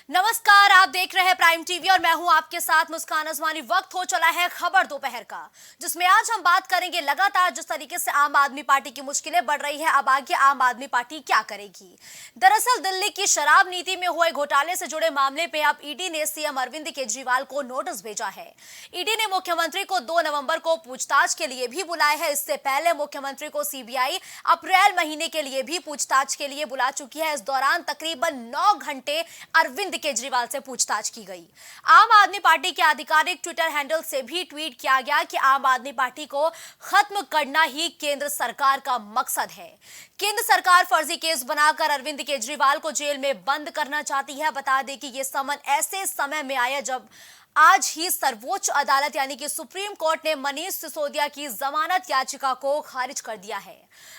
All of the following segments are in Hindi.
नमस्कार, आप देख रहे हैं प्राइम टीवी और मैं हूं आपके साथ मुस्कान अजवानी। वक्त हो चला है खबर दोपहर का, जिसमें आज हम बात करेंगे लगातार जिस तरीके से आम आदमी पार्टी की मुश्किलें बढ़ रही है, अब आगे आम आदमी पार्टी क्या करेगी। दरअसल दिल्ली की शराब नीति में हुए घोटाले से जुड़े मामले में अब ईडी ने सीएम अरविंद केजरीवाल को नोटिस भेजा है। ईडी ने मुख्यमंत्री को 2 नवंबर को पूछताछ के लिए भी बुलाया है। इससे पहले मुख्यमंत्री को सीबीआई अप्रैल महीने के लिए भी पूछताछ के लिए बुला चुकी है। इस दौरान तकरीबन 9 घंटे अरविंद केजरीवाल से पूछताछ की गई। आम आदमी पार्टी के आधिकारिक ट्विटर हैंडल से भी ट्वीट किया गया कि आम आदमी पार्टी को खत्म करना ही केंद्र सरकार का मकसद है। केंद्र सरकार फर्जी केस बनाकर अरविंद केजरीवाल को जेल में बंद करना चाहती है। बता दें कि यह समन ऐसे समय में आया जब आज ही सर्वोच्च अदालत यानी कि सुप्रीम कोर्ट ने मनीष सिसोदिया की जमानत याचिका को खारिज कर दिया है।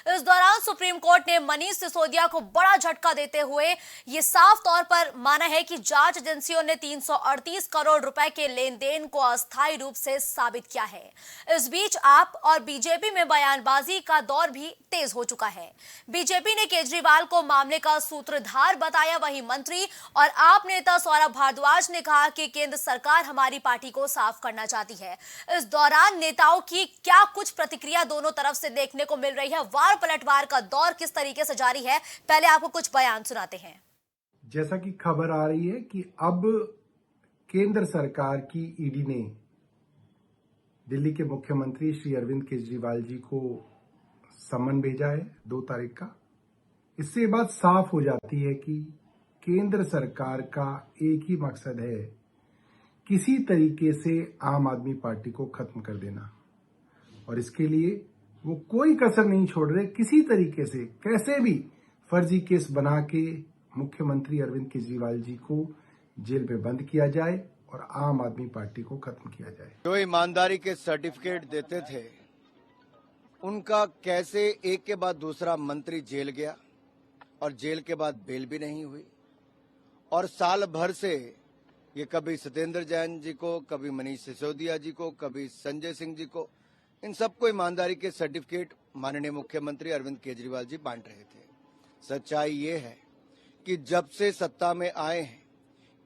इस दौरान सुप्रीम कोर्ट ने मनीष सिसोदिया को बड़ा झटका देते हुए ये साफ तौर पर माना है कि जांच एजेंसियों ने 338 करोड़ रुपए के लेन देन को अस्थायी रूप से साबित किया है। इस बीच आप और बीजेपी में बयानबाजी का दौर भी तेज हो चुका है। बीजेपी ने केजरीवाल को मामले का सूत्रधार बताया। वहीं मंत्री और आप नेता सौरभ भारद्वाज ने कहा कि केंद्र सरकार हमारी पार्टी को साफ करना चाहती है। इस दौरान नेताओं की क्या कुछ प्रतिक्रिया दोनों तरफ से देखने को मिल रही है। वार पलटवार का दौर किस तरीके से जारी है, पहले आपको कुछ बयान सुनाते हैं। जैसा कि खबर आ रही है कि अब केंद्र सरकार की ईडी ने दिल्ली के मुख्यमंत्री श्री अरविंद केजरीवाल जी को समन भेजा है 2 तारीख का। इससे बात साफ हो जाती है कि केंद्र सरकार का एक ही मकसद है, किसी तरीके से आम आदमी पार्टी को खत्म कर देना, और इसके लिए वो कोई कसर नहीं छोड़ रहे। किसी तरीके से कैसे भी फर्जी केस बना के मुख्यमंत्री अरविंद केजरीवाल जी को जेल में बंद किया जाए और आम आदमी पार्टी को खत्म किया जाए। जो ईमानदारी के सर्टिफिकेट देते थे, उनका कैसे एक के बाद दूसरा मंत्री जेल गया और जेल के बाद बेल भी नहीं हुई, और साल भर से ये कभी सत्येंद्र जैन जी को, कभी मनीष सिसोदिया जी को, कभी संजय सिंह जी को, इन सबको ईमानदारी के सर्टिफिकेट माननीय मुख्यमंत्री अरविंद केजरीवाल जी बांट रहे थे। सच्चाई ये है कि जब से सत्ता में आए हैं,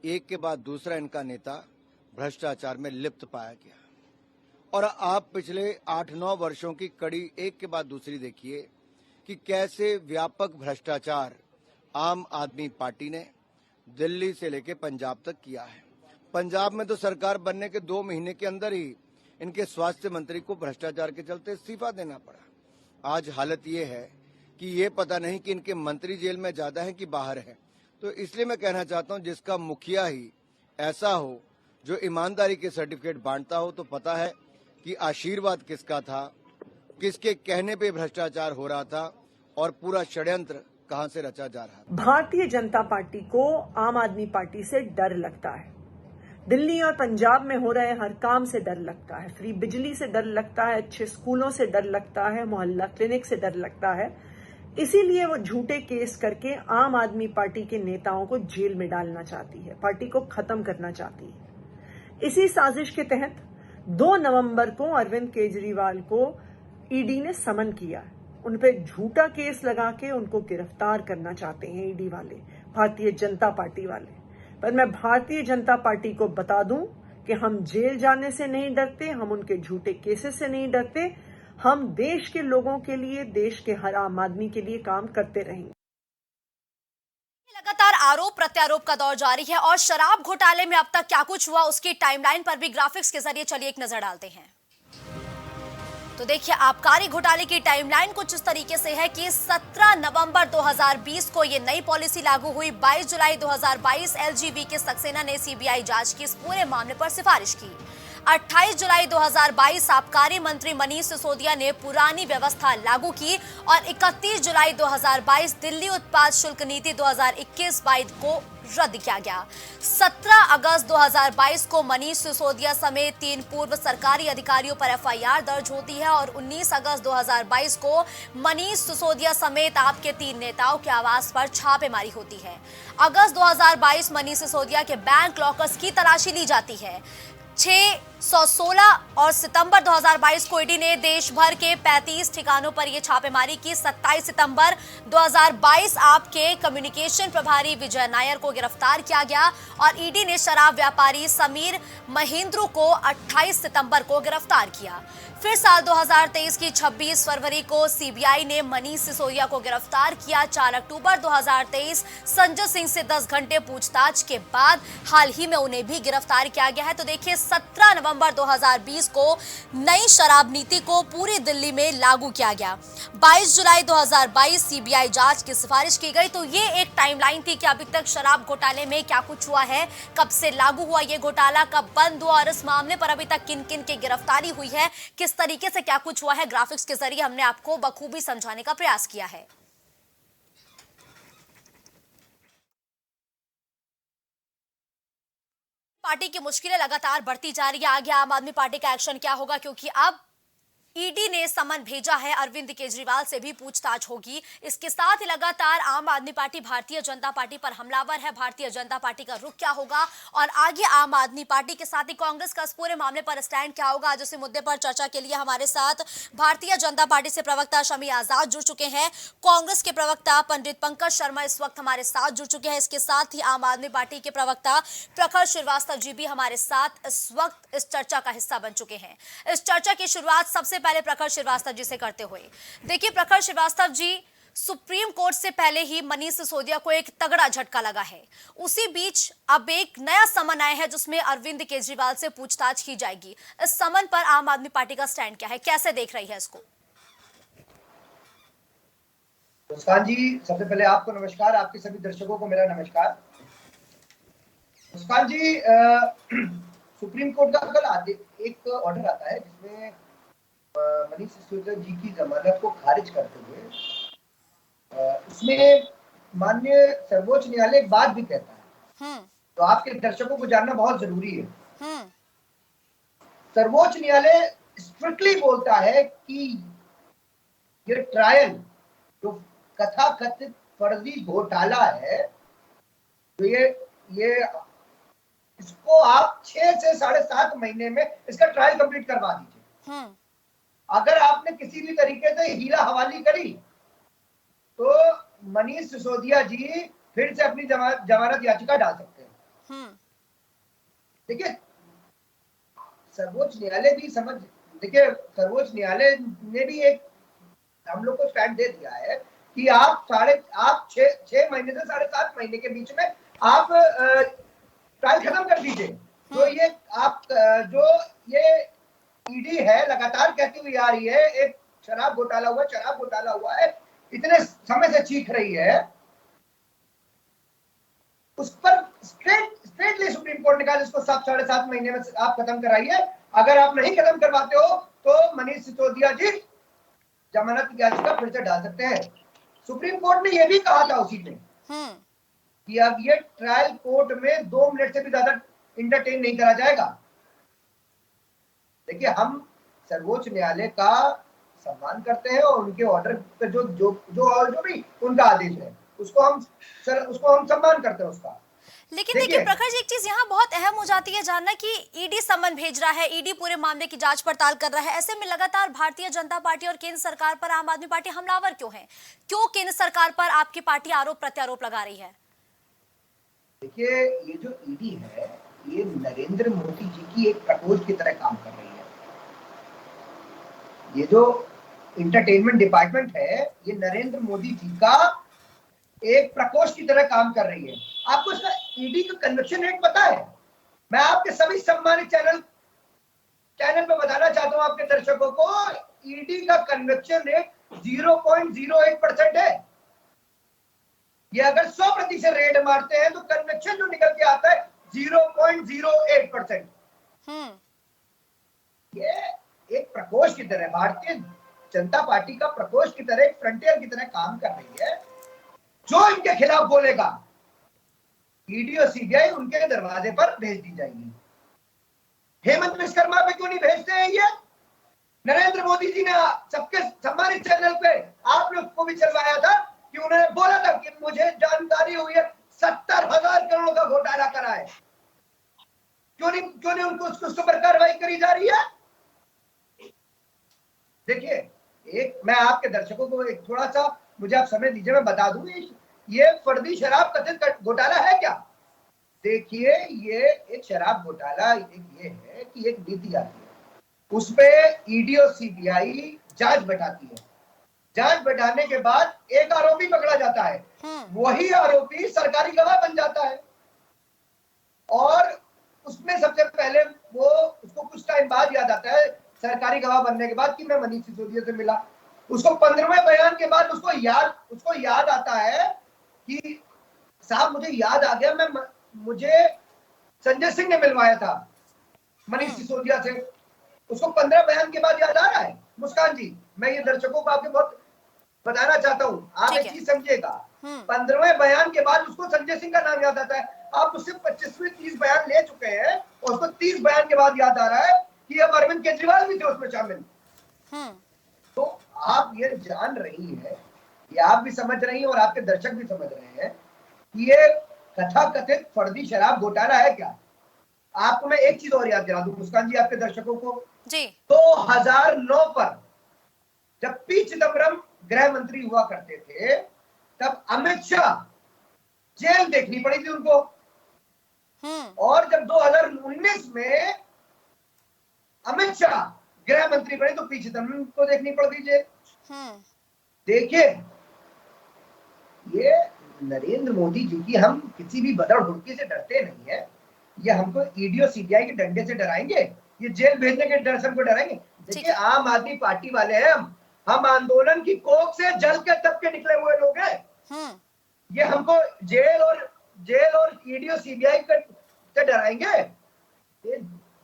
एक के बाद दूसरा इनका नेता भ्रष्टाचार में लिप्त पाया गया, और आप पिछले 8-9 वर्षों की कड़ी एक के बाद दूसरी देखिए कि कैसे व्यापक भ्रष्टाचार आम आदमी पार्टी ने दिल्ली से लेकर पंजाब तक किया है। पंजाब में तो सरकार बनने के 2 महीने के अंदर ही इनके स्वास्थ्य मंत्री को भ्रष्टाचार के चलते इस्तीफा देना पड़ा। आज हालत ये है कि ये पता नहीं कि इनके मंत्री जेल में ज्यादा है कि बाहर है। तो इसलिए मैं कहना चाहता हूं, जिसका मुखिया ही ऐसा हो जो ईमानदारी के सर्टिफिकेट बांटता हो, तो पता है कि आशीर्वाद किसका था, किसके कहने पे भ्रष्टाचार हो रहा था और पूरा षड्यंत्र कहां से रचा जा रहा है। भारतीय जनता पार्टी को आम आदमी पार्टी से डर लगता है। दिल्ली और पंजाब में हो रहे हर काम से डर लगता है। फ्री बिजली से डर लगता है, अच्छे स्कूलों से डर लगता है, मोहल्ला क्लिनिक से डर लगता है। इसीलिए वो झूठे केस करके आम आदमी पार्टी के नेताओं को जेल में डालना चाहती है, पार्टी को खत्म करना चाहती है। इसी साजिश के तहत 2 नवंबर को अरविंद केजरीवाल को ईडी ने समन किया है। उन पे झूठा केस लगा के उनको गिरफ्तार करना चाहते हैं ईडी वाले, भारतीय जनता पार्टी वाले। पर मैं भारतीय जनता पार्टी को बता दूं कि हम जेल जाने से नहीं डरते, हम उनके झूठे केसेस से नहीं डरते। हम देश के लोगों के लिए, देश के हर आम आदमी के लिए काम करते रहेंगे। लगातार आरोप प्रत्यारोप का दौर जारी है और शराब घोटाले में अब तक क्या कुछ हुआ उसकी टाइमलाइन पर भी ग्राफिक्स के जरिए चलिए एक नजर डालते हैं। तो देखिए, आबकारी घोटाले की टाइमलाइन कुछ इस तरीके से है कि 17 नवंबर 2020 को ये नई पॉलिसी लागू हुई। 22 जुलाई 2022 एलजीबी के सक्सेना ने सीबीआई जांच की इस पूरे मामले पर सिफारिश की। 28 जुलाई 2022 आबकारी मंत्री मनीष सिसोदिया ने पुरानी व्यवस्था लागू की और 31 जुलाई 2022 दिल्ली उत्पाद शुल्क नीति 2021-22 को रद्द किया गया। 17 अगस्त 2022 को मनीष सिसोदिया समेत 3 पूर्व सरकारी अधिकारियों पर एफआईआर दर्ज होती है और 19 अगस्त 2022 को मनीष सिसोदिया समेत आपके 3 नेताओं के आवास पर छापेमारी होती है। अगस्त 2022 मनीष सिसोदिया के बैंक लॉकर्स की तलाशी ली जाती है। 6 116 और सितंबर 2022 को ईडी ने देश भर के 35 ठिकानों पर यह छापेमारी की। 27 सितंबर 2022 आपके कम्युनिकेशन प्रभारी विजय नायर को गिरफ्तार किया गया और ईडी ने शराब व्यापारी समीर महेंद्रू को 28 सितंबर को गिरफ्तार किया। फिर साल 2023 की 26 फरवरी को सीबीआई ने मनीष सिसोदिया को गिरफ्तार किया। 4 अक्टूबर 2023 संजय सिंह से 10 घंटे पूछताछ के बाद हाल ही में उन्हें भी गिरफ्तार किया गया है। तो देखिए 17 नवंबर 2020 को नई शराब नीति को पूरी दिल्ली में लागू किया गया। 22 जुलाई 2022 सीबीआई जांच की सिफारिश की गई। तो ये एक टाइमलाइन थी कि अभी तक शराब घोटाले में क्या कुछ हुआ है, कब से लागू हुआ ये घोटाला, कब बंद हुआ और इस मामले पर अभी तक किन किन की गिरफ्तारी हुई है, किस तरीके से क्या कुछ हुआ है। ग्राफिक्स के जरिए हमने आपको बखूबी समझाने का प्रयास किया है। पार्टी की मुश्किलें लगातार बढ़ती जा रही है। आगे आम आदमी पार्टी का एक्शन क्या होगा, क्योंकि अब ईडी ने समन भेजा है, अरविंद केजरीवाल से भी पूछताछ होगी। इसके साथ ही लगातार आम आदमी पार्टी भारतीय जनता पार्टी पर हमलावर है। भारतीय जनता पार्टी का रुख क्या होगा और आगे आम आदमी पार्टी के साथ ही कांग्रेस का इस पूरे मामले पर स्टैंड क्या होगा, आज उसी मुद्दे पर चर्चा के लिए हमारे साथ भारतीय जनता पार्टी से प्रवक्ता शमी आजाद जुड़ चुके हैं। कांग्रेस के प्रवक्ता पंडित पंकज शर्मा इस वक्त हमारे साथ जुड़ चुके हैं। इसके साथ ही आम आदमी पार्टी के प्रवक्ता प्रखर श्रीवास्तव जी भी हमारे साथ इस वक्त इस चर्चा का हिस्सा बन चुके हैं। इस चर्चा की शुरुआत सबसे पहले प्रखर श्रीवास्तव जी से करते हुए। देखिए प्रखर श्रीवास्तव जी, सुप्रीम कोर्ट से पहले ही मनीष सिसोदिया को एक तगड़ा झटका लगा है। उसी बीच अब एक नया समन आया है जिसमें अरविंद केजरीवाल से पूछताछ की जाएगी। इस समन पर आम आदमी पार्टी का स्टैंड क्या है, कैसे देख रही है इसको? मुस्कान जी, सबसे पहले आपको नमस्कार, आपके सभी दर्शकों को मेरा नमस्कार। मुस्कान जी, सुप्रीम कोर्ट का कल एक ऑर्डर आता है जिसमें मनीष सिसोदिया जी की जमानत को खारिज करते हुए उसमें माननीय सर्वोच्च न्यायालय एक बात भी कहता है, तो आपके दर्शकों को जानना बहुत जरूरी है। सर्वोच्च न्यायालय स्ट्रिक्टली बोलता है कि ये ट्रायल जो कथाकथित फर्जी घोटाला है, तो ये इसको आप 6 से 7.5 महीने में इसका ट्रायल कंप्लीट करवा दीजिए। अगर आपने किसी भी तरीके से हीला हवाली करी तो मनीष सिसोदिया जी फिर से अपनी जमानत याचिका डाल सकते हैं। देखिए सर्वोच्च न्यायालय भी देखिए सर्वोच्च न्यायालय ने भी एक हम लोग को स्टैंड दे दिया है कि आप 6 महीने से 7.5 महीने के बीच में आप ट्रायल खत्म कर दीजिए। तो ये आप जो ये ईडी है लगातार कहती हुई आ रही है एक शराब घोटाला हुआ है, इतने समय से चीख रही है, उस पर स्ट्रेटली सुप्रीम कोर्ट ने कहा इसको 7.5 महीने में आप खत्म कराइए। अगर आप नहीं खत्म करवाते हो तो मनीष सिसोदिया जी जमानत याचिका फिर से डाल सकते हैं। सुप्रीम कोर्ट ने यह भी कहा था उसी में कि अब ये ट्रायल कोर्ट में 2 मिनट से भी ज्यादा इंटरटेन नहीं करा जाएगा। देखिए हम सर्वोच्च न्यायालय का सम्मान करते हैं और उनके ऑर्डर पे जो भी उनका आदेश है उसको हम सम्मान करते हैं उसका। लेकिन देखिए प्रखर जी, एक चीज यहाँ बहुत अहम हो जाती है जानना कि ईडी सम्मन भेज रहा है, ईडी पूरे मामले की जांच पड़ताल कर रहा है। ऐसे में लगातार भारतीय जनता पार्टी और केंद्र सरकार पर आम आदमी पार्टी हमलावर क्यों है? क्यों केंद्र सरकार पर आपकी पार्टी आरोप प्रत्यारोप लगा रही है? देखिए ये जो ईडी है ये नरेंद्र मोदी जी की एक प्रकोष्ठ की तरह काम कर रही है। ये जो इंटरटेनमेंट डिपार्टमेंट है ये नरेंद्र मोदी जी का एक प्रकोष्ठ की तरह काम कर रही है। आपको इसका ईडी का कन्विक्शन रेट पता है? मैं आपके सभी सम्मानित चैनल पे बताना चाहता हूं आपके दर्शकों को, ईडी का कन्विक्शन रेट 0.08% है। ये अगर 100% रेट मारते हैं तो कन्विक्शन जो निकल के आता है 0.08%। ये एक प्रकोष्ठ की तरह भारतीय जनता पार्टी का प्रकोष्ठ की तरह एक फ्रंटियर की तरह काम कर रही है। जो इनके खिलाफ बोलेगा ईडी और सीबीआई उनके दरवाजे पर भेज दी जाएगी। हेमंत विश्वकर्मा पे क्यों नहीं भेजते हैं? ये नरेंद्र मोदी जी ने सबके सम्मानित चैनल पे आप लोग को भी चलवाया था कि उन्होंने बोला था कि मुझे जानकारी हुई है 70,000 करोड़ का घोटाला करा है। क्यों नहीं उनको उस पर कार्रवाई करी जा रही है? देखिए, एक मैं आपके दर्शकों को एक थोड़ा सा मुझे आप समय दीजिए, मैं बता दूं ये फर्जी शराब कथित घोटाला है क्या? देखिए, ये एक शराब घोटाला ये है कि एक नीति आती है, उस पे ईडी और सीबीआई जांच बैठाती है, जांच बैठाने के बाद एक आरोपी पकड़ा जाता है, वही आरोपी सरकारी गवाह बन जाता है और उसमें सबसे पहले वो उसको कुछ टाइम बाद याद आता है सरकारी गवाह बनने के बाद कि मैं मनीष सिसोदिया से मिला। उसको 15वें बयान के बाद उसको याद आता है कि साहब मुझे याद आ गया, मुझे संजय सिंह ने मिलवाया था मनीष सिसोदिया से। उसको 15 बयान के बाद याद आ रहा है। मुस्कान जी, मैं ये दर्शकों को आपके बहुत बताना चाहता हूँ, आप एक चीज समझिएगा। 15वें बयान के बाद उसको संजय सिंह का नाम याद आता है। आप उससे 25वें 30 बयान ले चुके हैं और उसको 30 बयान के बाद याद आ रहा है कि अब अरविंद केजरीवाल भी थे उसमें शामिल। तो आप ये जान रही है, ये आप भी समझ रही हैं और आपके दर्शक भी समझ रहे हैं कि ये कथाकथित फर्जी शराब घोटाला है क्या? आपको मैं एक चीज और याद दिला दूं मुस्कान जी, आपके दर्शकों को जी। 2009 पर जब पी चिदम्बरम गृह मंत्री हुआ करते थे, तब अमित शाह जेल देखनी पड़ी थी उनको। और जब 2019 में अमित शाह गृह मंत्री बने तो पी चिदम्बरम को देखनी पड़ती जेल। देखिए, ये नरेंद्र मोदी जी की हम किसी भी बदड़ हुड़की से डरते नहीं है। ये हमको ईडी और सीबीआई के डंडे से डराएंगे, ये जेल भेजने के डर से हमको डराएंगे। देखिए, आम आदमी पार्टी वाले हैं हम आंदोलन की कोख से जल के तप के निकले हुए लोग हैं। ये हमको जेल और ईडी और सीबीआई से डराएंगे?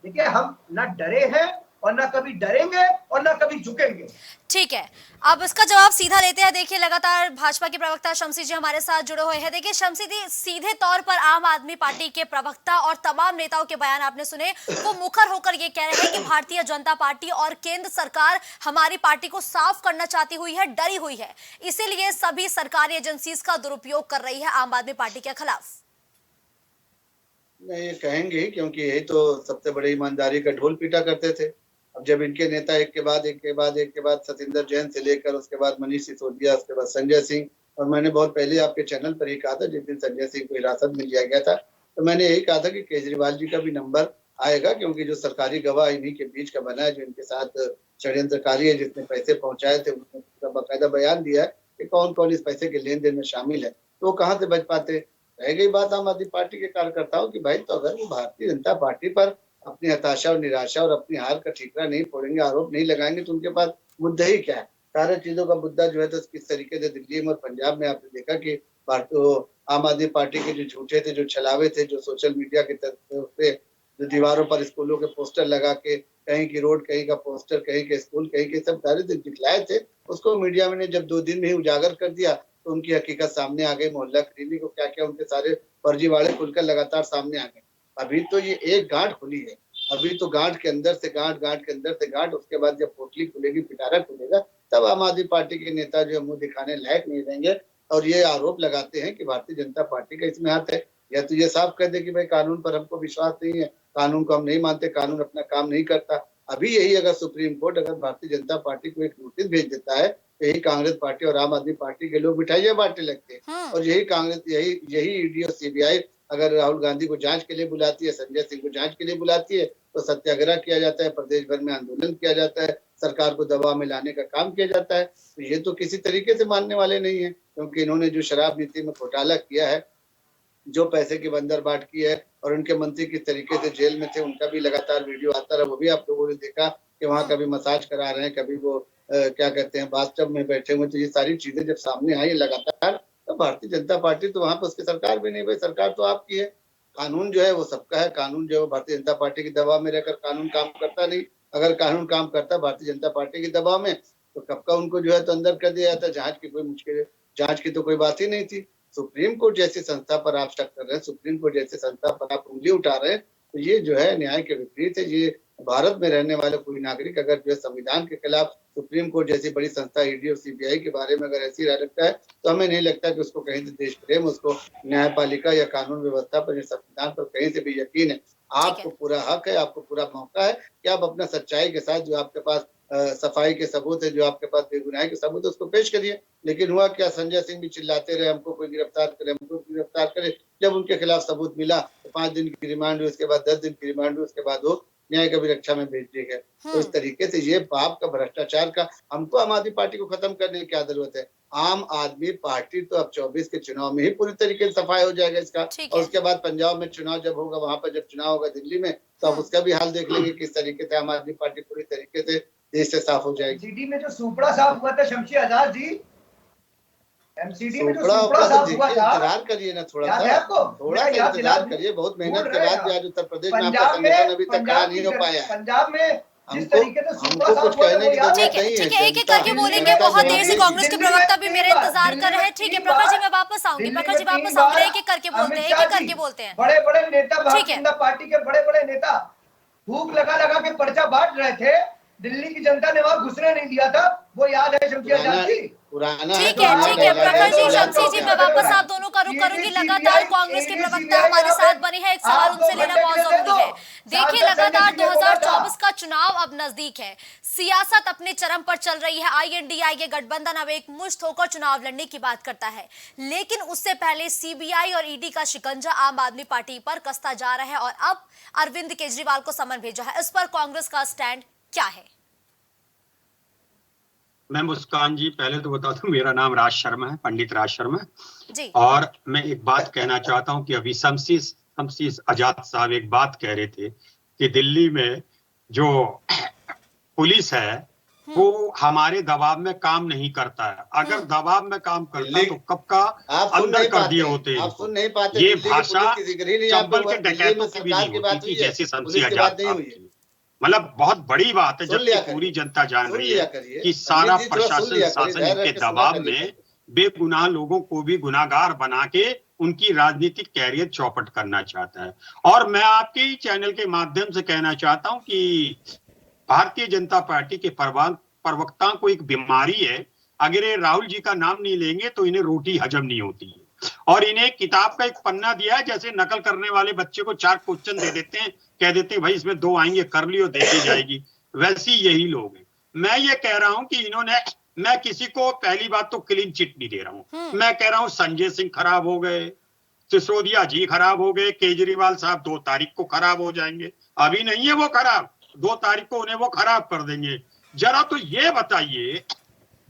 देखिए, हम ना डरे हैं और ना कभी डरेंगे और ना कभी झुकेंगे। ठीक है, अब इसका जवाब सीधा लेते हैं। देखिए, लगातार भाजपा के प्रवक्ता शम्सी जी हमारे साथ जुड़े हुए हैं। देखिए शम्सी जी, सीधे तौर पर आम आदमी पार्टी के प्रवक्ता और तमाम नेताओं के बयान आपने सुने, वो मुखर होकर ये कह रहे हैं कि भारतीय जनता पार्टी और केंद्र सरकार हमारी पार्टी को साफ करना चाहती हुई है, डरी हुई है, इसीलिए सभी सरकारी एजेंसीज का दुरुपयोग कर रही है आम आदमी पार्टी के खिलाफ। नहीं, ये कहेंगे क्योंकि यही तो सबसे बड़ी ईमानदारी का ढोल पीटा करते थे। अब जब इनके नेता एक के बाद सतिंदर जैन से लेकर उसके बाद मनीष सिसोदिया, उसके बाद संजय सिंह, और मैंने बहुत पहले आपके चैनल पर ही कहा था, जिस दिन संजय सिंह को हिरासत में लिया गया था, तो मैंने यही कहा था कि केजरीवाल जी का भी नंबर आएगा, क्योंकि जो सरकारी गवाह इन्हीं के बीच का बना है, जो इनके साथ षड्यंत्रकारी है, जिसने पैसे पहुंचाए थे, उसने बाकायदा बयान दिया है कि कौन कौन इस पैसे के लेन देन में शामिल है, तो वो कहाँ से बच पाते। रह गई बात आम आदमी पार्टी के कार्यकर्ताओं की, भाई तो अगर वो भारतीय जनता पार्टी पर अपनी हताशा और निराशा और अपनी हार का ठीकरा नहीं फोड़ेंगे, आरोप नहीं लगाएंगे, तो उनके पास मुद्दा ही क्या है। सारे चीजों का मुद्दा जो है तो किस तरीके से दिल्ली में और पंजाब में आपने देखा कि आम आदमी पार्टी के जो झूठे थे, जो छलावे थे, जो सोशल मीडिया की तरफ से जो दीवारों पर स्कूलों के पोस्टर लगा के, कहीं की रोड, कहीं का पोस्टर, कहीं के स्कूल, कहीं के सब सारे दिखलाए थे, उसको मीडिया में जब 2 दिन में ही उजागर कर दिया तो उनकी हकीकत सामने आ गई। मोहल्ला क्लिनिक को क्या क्या उनके सारे फर्जीवाड़े खुलकर लगातार सामने आ गए। अभी तो ये एक गांठ खुली है, अभी तो गांठ के अंदर से गांठ, उसके बाद जब पोटली खुलेगी, पिटारा खुलेगा, तब आम आदमी पार्टी के नेता जो मुंह दिखाने लायक नहीं रहेंगे और ये आरोप लगाते हैं कि भारतीय जनता पार्टी का इसमें हाथ है। या तो ये साफ कर दे कि भाई कानून पर हमको विश्वास नहीं है, कानून को हम नहीं मानते, कानून अपना काम नहीं करता। अभी यही अगर सुप्रीम कोर्ट अगर भारतीय जनता पार्टी को एक नोटिस भेज देता है, तो यही कांग्रेस पार्टी और आम आदमी पार्टी के लोग मिठाइयां बांटने लगते हैं। और यही कांग्रेस, यही ईडी और सीबीआई अगर राहुल गांधी को जांच के लिए बुलाती है, संजय सिंह को जांच के लिए बुलाती है, तो सत्याग्रह किया जाता है, प्रदेश भर में आंदोलन किया जाता है, सरकार को दबाव में लाने का काम किया जाता है। तो ये तो किसी तरीके से मानने वाले नहीं है, क्योंकि इन्होंने जो शराब नीति में घोटाला किया है, जो पैसे की बंदरबाट की है, और उनके मंत्री किस तरीके से जेल में थे, उनका भी लगातार वीडियो आता रहा, वो भी आप लोगों ने देखा कि वहाँ कभी मसाज करा रहे हैं, कभी वो क्या कहते हैं बाथटब में बैठे हुए। तो ये सारी चीजें जब सामने आई लगातार, तो भारतीय जनता पार्टी तो वहां पर उसकी सरकार भी नहीं, भाई सरकार तो आपकी है, कानून जो है वो सबका है, कानून जो है भारतीय जनता पार्टी के दबाव में रहकर कानून काम करता नहीं। अगर कानून काम करता भारतीय जनता पार्टी के दबाव में, तो कब का उनको जो है तो अंदर कर दिया जाता। जांच की तो कोई बात ही नहीं थी। सुप्रीम कोर्ट जैसी संस्था पर आप शक कर रहे हैं, सुप्रीम कोर्ट जैसी संस्था पर आप उंगली उठा रहे हैं, तो ये जो है न्याय के विपरीत है। ये भारत में रहने वाले कोई नागरिक अगर जो है संविधान के खिलाफ सुप्रीम कोर्ट जैसी बड़ी संस्था ईडी और सीबीआई के बारे में अगर ऐसी राय रखता है, तो हमें नहीं लगता कि उसको कहीं से देश प्रेम, उसको न्यायपालिका या कानून व्यवस्था पर या संविधान पर कहीं से भी यकीन है। आपको पूरा हक है, आपको पूरा मौका है कि आप अपना सच्चाई के साथ जो आपके पास सफाई के सबूत है, जो आपके पास बेगुनाही के सबूत है, उसको पेश करिए। लेकिन हुआ क्या, संजय सिंह भी चिल्लाते रहे हमको कोई गिरफ्तार करे, हमको गिरफ्तार करे। जब उनके खिलाफ सबूत मिला तो 5 दिन की रिमांड हुई, उसके बाद 10 दिन की रिमांड हुई, उसके बाद वो न्यायिक अभिरक्षा में भेज दिए गए। तो इस तरीके से ये पाप का, भ्रष्टाचार का, हमको आम आदमी पार्टी को खत्म करने की क्या जरूरत है। आम आदमी पार्टी तो अब 24 के चुनाव में ही पूरी तरीके से सफाई हो जाएगा इसका। और उसके बाद पंजाब में चुनाव जब होगा, वहां पर जब चुनाव होगा दिल्ली में, तो आप उसका भी हाल देख लेंगे किस तरीके से आम आदमी पार्टी पूरी तरीके से देश से साफ हो जाएगी। एमसीडी में जो सुपड़ा साफ हुआ था शमशी आजाद जी, एमसीडी में जो सुपड़ा सुपड़ा साफ हुआ था, इंतजार करिए ना थोड़ा याद है सा, आपको? थोड़ा सा इंतजार करिए। बहुत मेहनत के बाद भी आज उत्तर प्रदेश में आपका संगठन अभी तक खड़ा नहीं हो पाया है। पंजाब में जिस हमको तरीके से सुपड़ा कुछ साफ हुआ कहने की था, जरूरत नहीं ठीक है। है, एक एक करके बोलेंगे। बहुत देर से कांग्रेस के प्रवक्ता भी मेरे इंतजार कर रहे हैं। ठीक है प्रखर जी, मैं वापस आऊंगी। प्रखर जी वापस आऊंगे, एक एक करके बोलते हैं, एक एक करके बोलते हैं। बड़े बड़े नेता, भारतीय ठीक है। जनता पार्टी के बड़े बड़े नेता भूख लगा लगा के पर्चा बांट रहे थे, दिल्ली की जनता ने वहां घुसने नहीं दिया था, वो याद है शमशी आजाद जी? पुराना ठीक है प्रखर जी, शमशी जी, मैं वापस आप दोनों का रुख करूंगी। लगातार कांग्रेस के प्रवक्ता हमारे साथ बने हैं, एक सवाल उनसे लेना बहुत जरूरी है। देखिए लगातार 2024 का चुनाव अब नजदीक है, सियासत अपने चरम पर चल रही है। INDI गठबंधन अब एक मुश्त होकर चुनाव लड़ने की बात करता है, लेकिन उससे पहले CBI और ED का शिकंजा आम आदमी पार्टी पर कसता जा रहा है और अब अरविंद केजरीवाल को समन भेजा है। इस पर कांग्रेस का स्टैंड क्या है? मैं मुस्कान जी, पहले तो बता दूं मेरा नाम राज शर्मा है, पंडित राज शर्मा जी। और मैं एक बात कहना चाहता हूं कि अभी शमशी आजाद साहब एक बात कह रहे थे कि दिल्ली में जो पुलिस है वो हमारे दबाव में काम नहीं करता है। अगर दबाव में काम करता तो कब का अंदर कर दिए होते हैं। आप सुन नहीं पाते। ये भाषा चंबल के डकैतों की भी नहीं होती थी जैसे शमशी आजाद साहब की। मतलब बहुत बड़ी बात है, जबकि पूरी जनता जान रही है कि सारा प्रशासन शासन के दबाव में बेगुनाह लोगों को भी गुनाहगार बना के उनकी राजनीतिक कैरियर चौपट करना चाहता है। और मैं आपके ही चैनल के माध्यम से कहना चाहता हूं कि भारतीय जनता पार्टी के प्रवक्ताओं को एक बीमारी है, अगर ये राहुल जी का नाम नहीं लेंगे तो इन्हें रोटी हजम नहीं होती है। और इन्हें किताब का एक पन्ना दिया है, जैसे नकल करने वाले बच्चे को 4 क्वेश्चन दे देते हैं, कह देते हैं भाई इसमें 2 आएंगे, कर लियो, देखी जाएगी। वैसे यही लोग हैं। मैं ये कह रहा हूं कि इन्होंने, मैं किसी को पहली बात तो क्लीन चिट नहीं दे रहा हूं। मैं कह रहा हूं संजय सिंह खराब हो गए, सिसोदिया जी खराब हो गए, केजरीवाल साहब 2 तारीख को खराब हो जाएंगे। अभी नहीं है वो खराब, 2 तारीख को उन्हें वो खराब कर देंगे। जरा तो ये बताइए,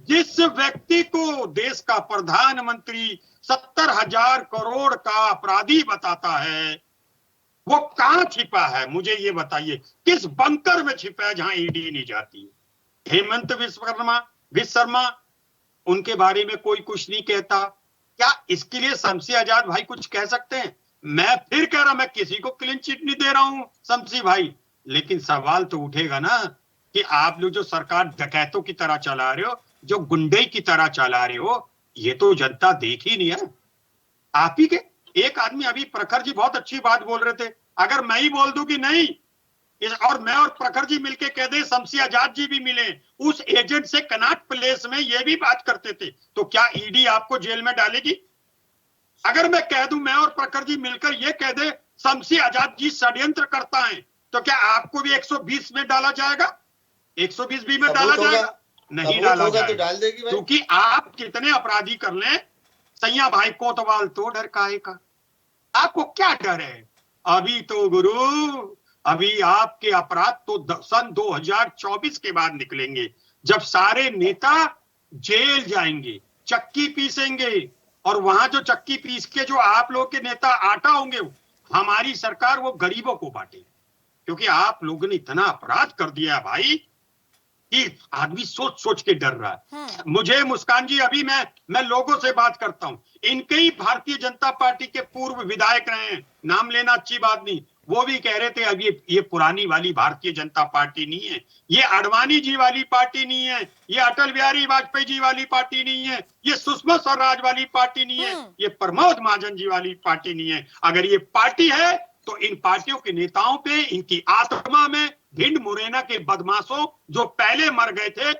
जिस व्यक्ति को देश का प्रधानमंत्री 70,000 करोड़ का अपराधी बताता है, वो कहां छिपा है? मुझे ये बताइए, किस बंकर में छिपा है जहां ईडी नहीं जाती? हेमंत विश्व शर्मा, उनके बारे में कोई कुछ नहीं कहता। क्या इसके लिए शमशी आजाद भाई कुछ कह सकते हैं? मैं फिर कह रहा, मैं किसी को क्लीन चिट नहीं दे रहा हूं शमशी भाई, लेकिन सवाल तो उठेगा ना कि आप लोग जो सरकार डकैतों की तरह चला रहे हो, जो गुंडे की तरह चला रहे हो, ये तो जनता देख ही नहीं है। आप ही के एक आदमी, अभी प्रखर जी बहुत अच्छी बात बोल रहे थे, अगर मैं ही बोल दूं कि नहीं, और मैं और प्रखर जी मिलके कह दे शमशी आजाद जी भी मिले उस एजेंट से कनॉट प्लेस में, ये भी बात करते थे, तो क्या ईडी आपको जेल में डालेगी? अगर मैं कह दूं, मैं और प्रखर जी मिलकर ये कह दे शमशी आजाद जी षड्यंत्र करता है, तो क्या आपको भी 120 में डाला जाएगा? 120 बी में डाला जाएगा? नहीं डाला जाएगा, क्योंकि आप कितने अपराधी कर लें, सैया भाई कोतवाल तो डर काहे का? आपको क्या डर है? अभी तो गुरु, अभी आपके अपराध तो सन 2024 के बाद निकलेंगे, जब सारे नेता जेल जाएंगे, चक्की पीसेंगे, और वहां जो चक्की पीस के जो आप लोग के नेता आटा होंगे, हमारी सरकार वो गरीबों को बांटे, क्योंकि आप लोगों ने इतना अपराध कर दिया है भाई कि आदमी सोच सोच के डर रहा है। मुझे मुस्कान जी, अभी मैं लोगों से बात करता हूं, इनके ही भारतीय जनता पार्टी के पूर्व विधायक रहे हैं, नाम लेना अच्छी बात नहीं, वो भी कह रहे थे अब ये पुरानी वाली भारतीय जनता पार्टी नहीं है, ये अडवाणी जी वाली पार्टी नहीं है, ये अटल बिहारी वाजपेयी जी वाली पार्टी नहीं है, ये सुषमा स्वराज वाली पार्टी नहीं है, ये प्रमोद महाजन जी वाली पार्टी नहीं है। अगर ये पार्टी है तो इन पार्टियों के नेताओं पे, इनकी आत्मा में, भिंड मुरैना के बदमाशों जो पहले मर गए थे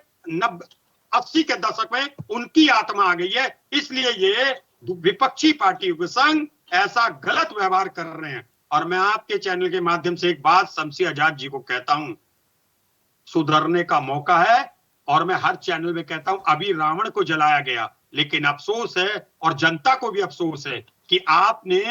80 के दशक में, उनकी आत्मा आ गई है। इसलिए ये विपक्षी पार्टियों के संग ऐसा गलत व्यवहार कर रहे हैं। और मैं आपके चैनल के माध्यम से एक बात शमसी आजाद जी को कहता हूं, सुधरने का मौका है। और मैं हर चैनल में कहता हूं, अभी रावण को जलाया गया, लेकिन अफसोस है और जनता को भी अफसोस है कि आपने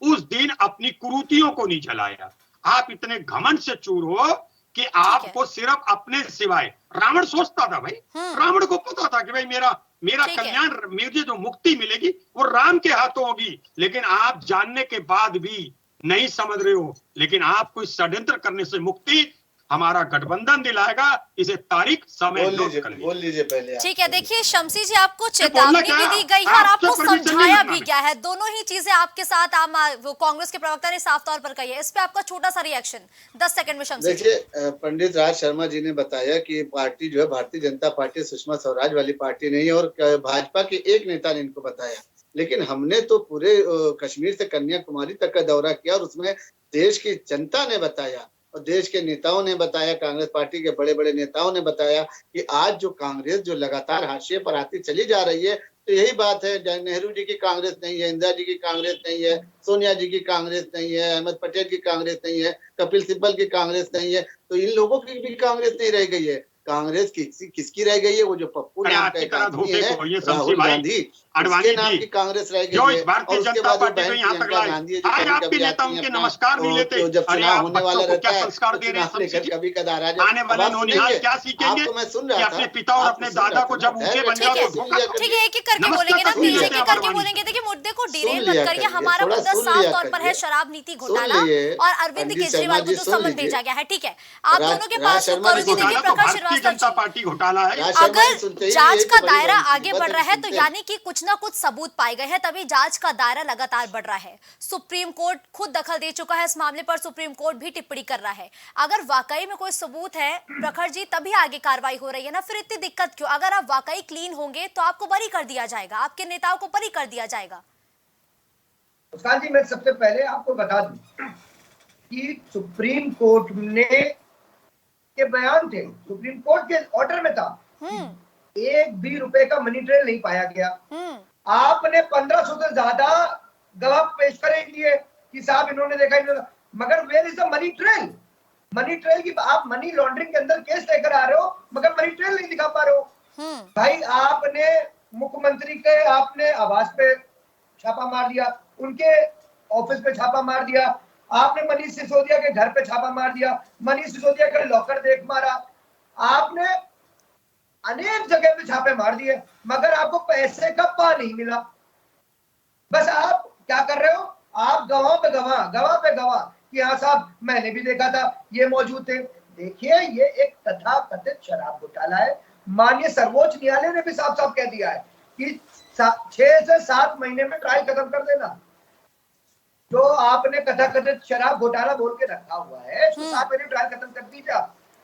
उस दिन अपनी कुरीतियों को नहीं जलाया। आप इतने घमंड से चूर हो कि आपको सिर्फ अपने सिवाय, रावण सोचता था भाई, रावण को पता था कि भाई मेरा कल्याण, मुझे जो मुक्ति मिलेगी वो राम के हाथों होगी, लेकिन आप जानने के बाद भी नहीं समझ रहे हो। लेकिन आपको इस षड्यंत्र करने से मुक्ति हमारा गठबंधन दिलाएगा। इसे तारीख समय बोल लीजिए पहले। ठीक है, देखिए शमसी जी, आपको चेतावनी भी दी गई है और आपको समझाया भी गया है। दोनों ही चीजें आपके साथ वो कांग्रेस के प्रवक्ता ने साफ तौर पर कही है। इस पे आपका छोटा सा रिएक्शन 10 सेकंड में शमसी। देखिए, पंडित राज शर्मा जी ने बताया कि पार्टी जो है भारतीय जनता पार्टी सुषमा स्वराज वाली पार्टी नहीं है, और भाजपा के एक नेता ने इनको बताया। लेकिन हमने तो पूरे कश्मीर से कन्याकुमारी तक का दौरा किया और उसमें देश की जनता ने बताया और देश के नेताओं ने बताया, कांग्रेस पार्टी के बड़े बड़े नेताओं ने बताया कि आज जो कांग्रेस जो लगातार हाशिए पर आती चली जा रही है, तो यही बात है, नेहरू जी की कांग्रेस नहीं है, इंदिरा जी की कांग्रेस नहीं है, सोनिया जी की कांग्रेस नहीं है, अहमद पटेल की कांग्रेस नहीं है, कपिल सिब्बल की कांग्रेस नहीं है, तो इन लोगों की भी कांग्रेस नहीं रह गई है। कांग्रेस किसकी रह गई है? वो जो पप्पू नाम का एक आदमी है, राहुल गांधी, उसके नाम की कांग्रेस रह गई है। और उसके बाद प्रियंका गांधी है, कभी आती है, तो जब चुनाव होने वाला रहता है चुनाव लेकर कभी कदार आ जाए। आपको मैं सुन रहा था, अपने पिता और अपने दादा को जब ऊंचे बन जाओ तो ठीक है, एक एक करके बोलेंगे ना, प्लीज एक एक करके बोलेंगे। देखिए, मुद्दे को डिरेल मत करिए। हमारा मुद्दा साफ तौर पर है शराब नीति घोटाला और अरविंद केजरीवाल को जो समन भेजा गया है। ठीक है, आप दोनों के पास देखिए प्रकाश जनता पार्टी घोटाला है। अगर जांच का दायरा आगे बढ़ रहा है तो यानी कि कुछ ना कुछ सबूत पाए गए हैं, तभी जांच का दायरा लगातार बढ़ रहा है। सुप्रीम कोर्ट खुद दखल दे चुका है इस मामले पर, सुप्रीम कोर्ट भी टिप्पणी कर रहा है। अगर वाकई में कोई सबूत है प्रखर जी, तभी आगे कार्रवाई हो रही है ना, फिर इतनी दिक्कत क्यों? अगर आप वाकई क्लीन होंगे तो आपको बरी कर दिया जाएगा, आपके नेताओं को बरी कर दिया जाएगा। मुस्कान जी, मैं सबसे पहले आपको बता दूं कि सुप्रीम कोर्ट ने के बयान थे, सुप्रीम कोर्ट के ऑर्डर में था, 1 भी रुपए का मनी ट्रेल नहीं पाया गया। आपने 1500 से ज्यादा गवाह पेश करे लिए कि साहब इन्होंने देखा, मगर where is the money trail? Money trail की आप मनी लॉन्ड्रिंग के अंदर केस लेकर आ रहे हो, मगर मनी ट्रेल नहीं दिखा पा रहे हो। भाई, आपने मुख्यमंत्री के आपने आवास पे छापा मार दिया, उनके ऑफिस पे छापा मार दिया, आपने मनीष सिसोदिया के घर पे छापा मार दिया, मनीष सिसोदिया का लॉकर देख मारा, आपने अनेक जगह पे छापे मार दिए, मगर आपको पैसे का पा नहीं मिला। बस आप क्या कर रहे हो? आप गवाह पे गवाह कि हाँ साहब मैंने भी देखा था, ये मौजूद थे। देखिए, ये एक तथाकथित शराब घोटाला है। माननीय सर्वोच्च न्यायालय ने भी साफ साफ कह दिया है कि 6 से 7 महीने में ट्रायल खत्म कर देना। जो आपने कथाकथित शराब घोटाला बोल के रखा हुआ है, तो 7 महीने ट्रायल खत्म कर दीजिए।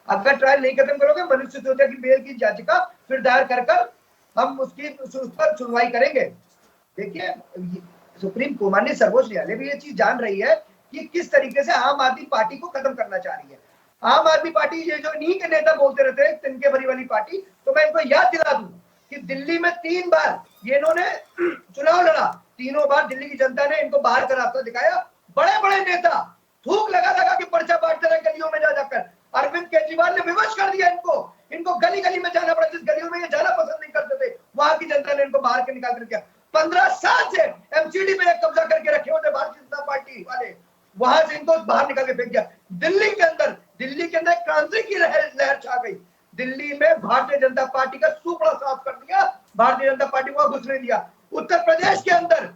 अगर ट्रायल नहीं खत्म करोगे, मनीष सिसोदिया की बेल की याचिका फिर दायर कर हम उस पर सुनवाई करेंगे। देखिए, सुप्रीम कोर्ट, माननीय सर्वोच्च न्यायालय भी ये चीज जान रही है कि किस तरीके से आम आदमी पार्टी को खत्म करना चाह रही है। आम आदमी पार्टी, ये जो इन्हीं के नेता बोलते रहते हैं तिनके भरी वाली पार्टी, तो मैं इनको याद दिला दूं कि दिल्ली में 3 बार ये इन्होंने चुनाव लड़ा, तीनों बार दिल्ली की जनता ने इनको बाहर का रास्ता दिखाया। बड़े बड़े नेता थूक लगा के पर्चा बांटते रहे गलियों में जाकर। अरविंद केजरीवाल ने विवश कर दिया इनको गली गली में जाना पड़ा, जिस गलियों में ये जाना पसंद नहीं करते थे, वहां की जनता ने इनको बाहर के निकाल कर दिया। 15 साल से एमसीडी में कब्जा करके रखे होते भारतीय जनता पार्टी वाले, वहां से इनको बाहर निकाल के फेंक दिया। दिल्ली के अंदर क्रांति की लहर छा गई। दिल्ली में भारतीय जनता पार्टी का सुपड़ा साफ कर दिया, भारतीय जनता पार्टी को घुस नहीं दिया। उत्तर प्रदेश के अंदर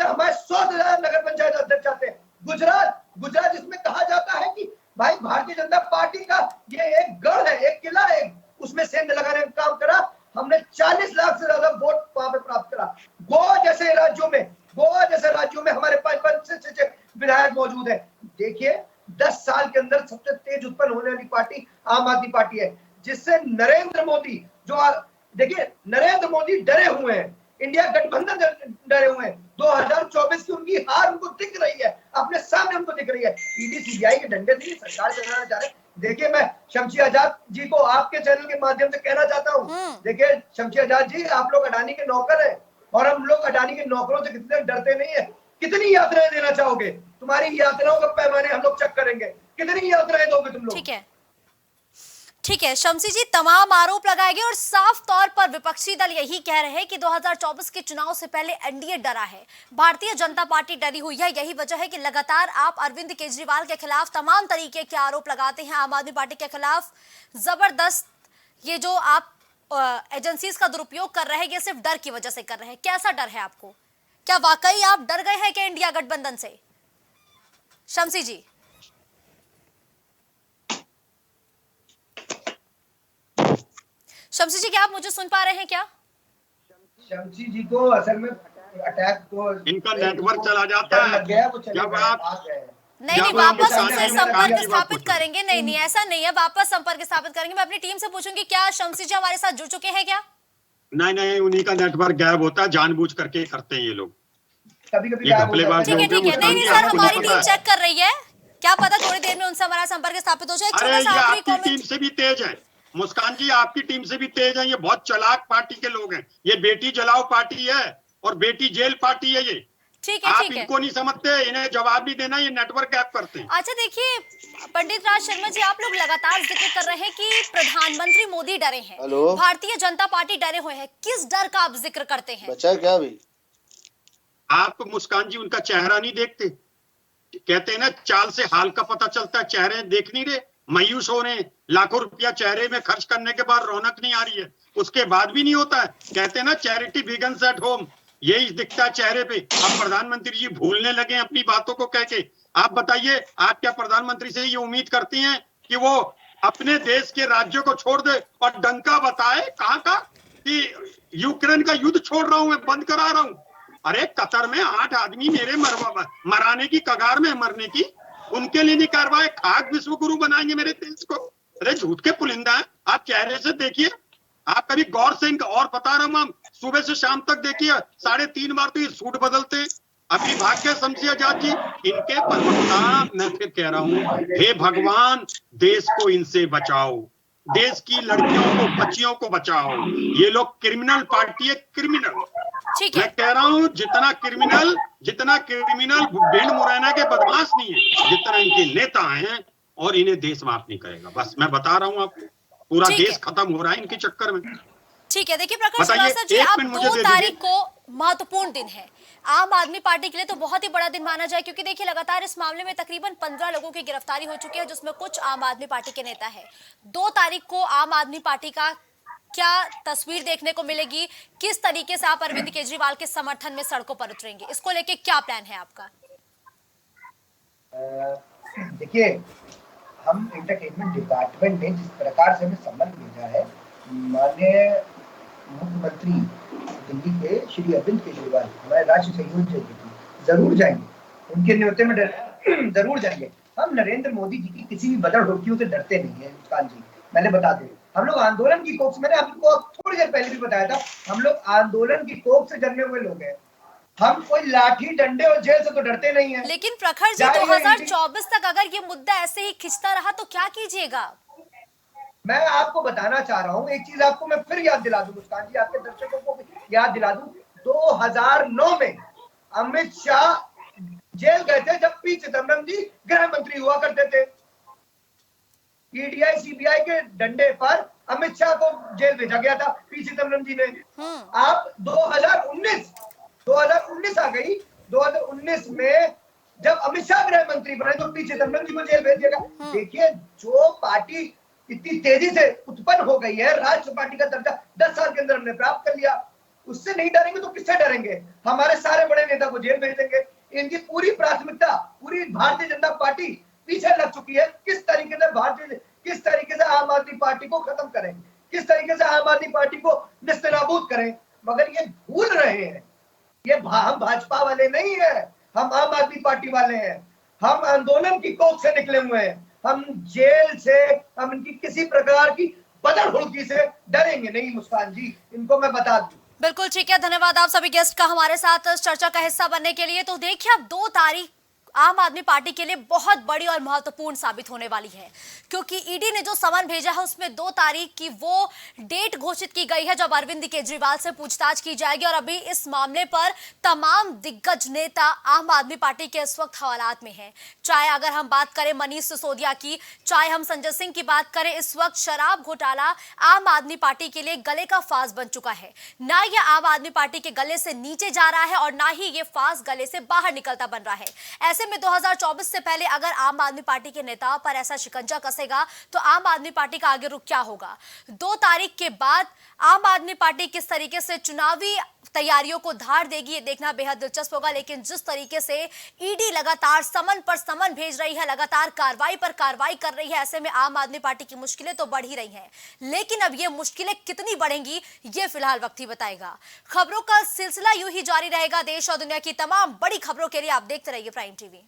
हमारे 100,000 नगर पंचायत अध्यक्ष आते हैं। गुजरात जिसमें कहा जाता है कि भाई भारतीय जनता पार्टी का ये एक गढ़ है, एक किला है, उसमें सेंध लगाने का काम करा। हमने 40 लाख से ज्यादा वोट वहां पे प्राप्त करा। गोवा जैसे राज्यों में हमारे 5 से 6 विधायक मौजूद है। देखिए, 10 साल के अंदर सबसे तेज उत्पन्न होने वाली पार्टी आम आदमी पार्टी है, जिससे नरेंद्र मोदी डरे हुए हैं, इंडिया गठबंधन डरे हुए हैं। 2024 की उनकी हार उनको दिख रही है, अपने सामने उनको दिख रही है। ईडी सीबीआई के डंडे से सरकार चलाना चाह रहे हैं। देखिए, मैं शमसी आजाद जी को आपके चैनल के माध्यम से कहना चाहता हूँ, देखिए शमसी आजाद जी, आप लोग अडानी के नौकर हैं और हम लोग अडानी के नौकरों से कितने डरते नहीं है। कितनी यात्राएं देना चाहोगे? तुम्हारी यात्राओं का पैमाने हम लोग चेक करेंगे, कितनी यात्राएं दोगे तुम लोग? ठीक है शम्सी जी, तमाम आरोप लगाए गए और साफ तौर पर विपक्षी दल यही कह रहे हैं कि 2024 के चुनाव से पहले एनडीए डरा है, भारतीय जनता पार्टी डरी हुई है। यही वजह है कि लगातार आप अरविंद केजरीवाल के खिलाफ तमाम तरीके के आरोप लगाते हैं, आम आदमी पार्टी के खिलाफ जबरदस्त ये जो आप एजेंसीज का दुरुपयोग कर रहे हैं, ये सिर्फ डर की वजह से कर रहे हैं। कैसा डर है आपको? क्या वाकई आप डर गए हैं कि इंडिया गठबंधन से? शम्सी जी। शम्सी जी, क्या आप मुझे सुन पा रहे हैं क्या? शम्सी जी को असल में अटैक को इनका नेटवर्क चला जाता है, जब आप नहीं, वापस उनसे संपर्क स्थापित करेंगे। नहीं, ऐसा नहीं है, वापस संपर्क स्थापित करेंगे। मैं अपनी टीम से पूछूंगी क्या शम्सी जी हमारे साथ जुड़ चुके हैं क्या? नहीं, उन्हीं का नेटवर्क गायब होता है, जानबूझ करके करते हैं ये लोग। कभी-कभी ठीक है। नहीं सर, हमारी टीम चेक कर रही है, क्या पता थोड़ी देर में उनसे हमारा संपर्क स्थापित हो जाए। अरे ये आपकी टीम से भी तेज है मुस्कान जी, आपकी टीम से भी तेज है। ये बहुत चालाक पार्टी के लोग हैं। ये बेटी जलाओ पार्टी है और बेटी जेल पार्टी है। ये ठीक है। आप इनको नहीं समझते, इन्हें जवाब नहीं देना, ये नेटवर्क ऐप करते हैं। अच्छा देखिए पंडित राज शर्मा जी, आप लोग लगातार जिक्र कर रहे हैं कि प्रधानमंत्री मोदी डरे हैं, भारतीय जनता पार्टी डरे हुए हैं। किस डर का आप जिक्र करते हैं? बचा क्या भी? आप मुस्कान जी उनका चेहरा नहीं देखते? कहते हैं ना चाल से हाल का पता चलता है, चेहरे देख नहीं रहे, मायूस हो रहे हैं। लाखों रुपया चेहरे में खर्च करने के बाद रौनक नहीं आ रही है, उसके बाद भी नहीं होता है। कहते हैं ना चैरिटी बिगिंस एट होम, यही दिखता है चेहरे पे। अब प्रधानमंत्री जी भूलने लगे अपनी बातों को कह के। आप बताइए, आप क्या प्रधानमंत्री से ये उम्मीद करती हैं कि वो अपने देश के राज्यों को छोड़ दे और डंका बताए कहाँ का कि यूक्रेन का युद्ध छोड़ रहा हूं, मैं बंद करा रहा हूं? अरे कतर में 8 आदमी मेरे मराने की कगार में, मरने की, उनके लिए नहीं कार्रवाई, खाक विश्व गुरु बनाएंगे मेरे देश को? अरे झूठ के पुलिंदा है। आप चेहरे से देखिए, आप कभी गौर से, और बता रहा हूं, सुबह से शाम तक देखिए 3.5 बार तो ये सूट बदलते। अपनी भाग्य शम्सी आजाद जी, इनके प्रवक्ता, मैं फिर कह रहा हूं, हे भगवान देश को इनसे बचाओ, देश की लड़कियों को, बच्चियों को बचाओ। ये लोग क्रिमिनल पार्टी है, क्रिमिनल। मैं कह रहा हूं जितना क्रिमिनल भिंड मुरैना के बदमाश नहीं है, जितना इनके नेता हैं, और इन्हें देश माफ नहीं करेगा। बस मैं बता रहा हूं आपको, पूरा देश खत्म हो रहा है इनके चक्कर में। ठीक है। देखिए प्रकाश श्रीवास्तव जी, अब 2 तारीख को महत्वपूर्ण दिन है आम आदमी पार्टी के लिए, तो बहुत ही बड़ा दिन माना जाए, क्योंकि देखिए लगातार इस मामले में तकरीबन 15 लोगों की गिरफ्तारी हो चुकी है, जिसमें कुछ आम आदमी पार्टी के नेता हैं। 2 तारीख को आम आदमी पार्टी का क्या तस्वीर देखने को मिलेगी? किस तरीके से आप अरविंद केजरीवाल के समर्थन में सड़कों पर उतरेंगे? इसको लेके क्या प्लान है आपका? देखिए, हम एंटरटेनमेंट डिपार्टमेंट ने जिस प्रकार से हमें सम्मान भेजा है, माननीय मुख्यमंत्री दिल्ली के श्री अरविंद केजरीवाल हमारे राज्य सहयोग जरूर जाएंगे, उनके न्योते में जरूर जाएंगे। हम नरेंद्र मोदी जी की किसी भी बदड़ोकियों से डरते नहीं है मुस्कान जी, मैंने बता दें। हम लोग आंदोलन की कोख से, मैंने आपको थोड़ी देर पहले भी बताया था, हम लोग आंदोलन की कोख से जन्मे हुए लोग हैं। हम कोई लाठी डंडे और जेल से तो डरते नहीं है। लेकिन प्रखर जी, 2024 तक अगर ये मुद्दा ऐसे ही खिंचता रहा तो क्या कीजिएगा? मैं आपको बताना चाह रहा हूँ, एक चीज आपको मैं फिर याद दिला दूं मुस्कान जी, आपके दर्शकों को याद दिला दूं। 2009 में अमित शाह जेल गए थे जब पी चिदम्बरम जी गृह मंत्री हुआ करते थे। ईडीआई सीबीआई के डंडे पर अमित शाह को जेल भेजा गया था पी चिदम्बरम जी ने। आप 2019 आ गई, 2019 में जब अमित शाह गृह मंत्री बने तो पी चिदम्बरम जी को जेल भेज दिया गया। देखिए, जो पार्टी इतनी तेजी से उत्पन्न हो गई है, राष्ट्र पार्टी का दर्जा 10 साल के अंदर हमने प्राप्त कर लिया, उससे नहीं डरेंगे तो किससे डरेंगे? हमारे सारे बड़े नेता को जेल भेज देंगे। इनकी पूरी प्राथमिकता, पूरी भारतीय जनता पार्टी पीछे लग चुकी है। किस तरीके से आम आदमी पार्टी को खत्म करें, किस तरीके से आम आदमी पार्टी को निस्तेनाबूद करें, मगर ये भूल रहे हैं। ये हम भाजपा वाले नहीं है, हम आम आदमी पार्टी वाले हैं। हम आंदोलन की कोख से निकले हुए हैं। हम जेल से, हम इनकी किसी प्रकार की बदर हुड़की से डरेंगे नहीं मुस्कान जी, इनको मैं बता दूं। बिल्कुल ठीक है, धन्यवाद आप सभी गेस्ट का हमारे साथ चर्चा का हिस्सा बनने के लिए। तो देखिए, अब 2 तारीख आम आदमी पार्टी के लिए बहुत बड़ी और महत्वपूर्ण साबित होने वाली है, क्योंकि ईडी ने जो समन भेजा है उसमें 2 तारीख की वो डेट घोषित की गई है जब अरविंद केजरीवाल से पूछताछ की जाएगी। और अभी इस मामले पर तमाम दिग्गज नेता आम आदमी पार्टी के इस वक्त हवालात में हैं। चाहे अगर हम बात करें मनीष सिसोदिया की, चाहे हम संजय सिंह की बात करें, इस वक्त शराब घोटाला आम आदमी पार्टी के लिए गले का फास बन चुका है। ना ये आम आदमी पार्टी के गले से नीचे जा रहा है और ना ही ये फास गले से बाहर निकलता बन रहा है। ऐसे में 2024 से पहले अगर आम आदमी पार्टी के नेताओं पर ऐसा शिकंजा कसेगा तो आम आदमी पार्टी का आगे रुख क्या होगा? 2 तारीख के बाद आम आदमी पार्टी किस तरीके से चुनावी तैयारियों को धार देगी, ये देखना बेहद दिलचस्प होगा। लेकिन जिस तरीके से ईडी लगातार समन पर समन भेज रही है, लगातार कार्रवाई पर कार्रवाई कर रही है, ऐसे में आम आदमी पार्टी की मुश्किलें तो बढ़ ही रही हैं। लेकिन अब ये मुश्किलें कितनी बढ़ेंगी, ये फिलहाल वक्त ही बताएगा। खबरों का सिलसिला यूं ही जारी रहेगा। देश और दुनिया की तमाम बड़ी खबरों के लिए आप देखते रहिए प्राइम टीवी।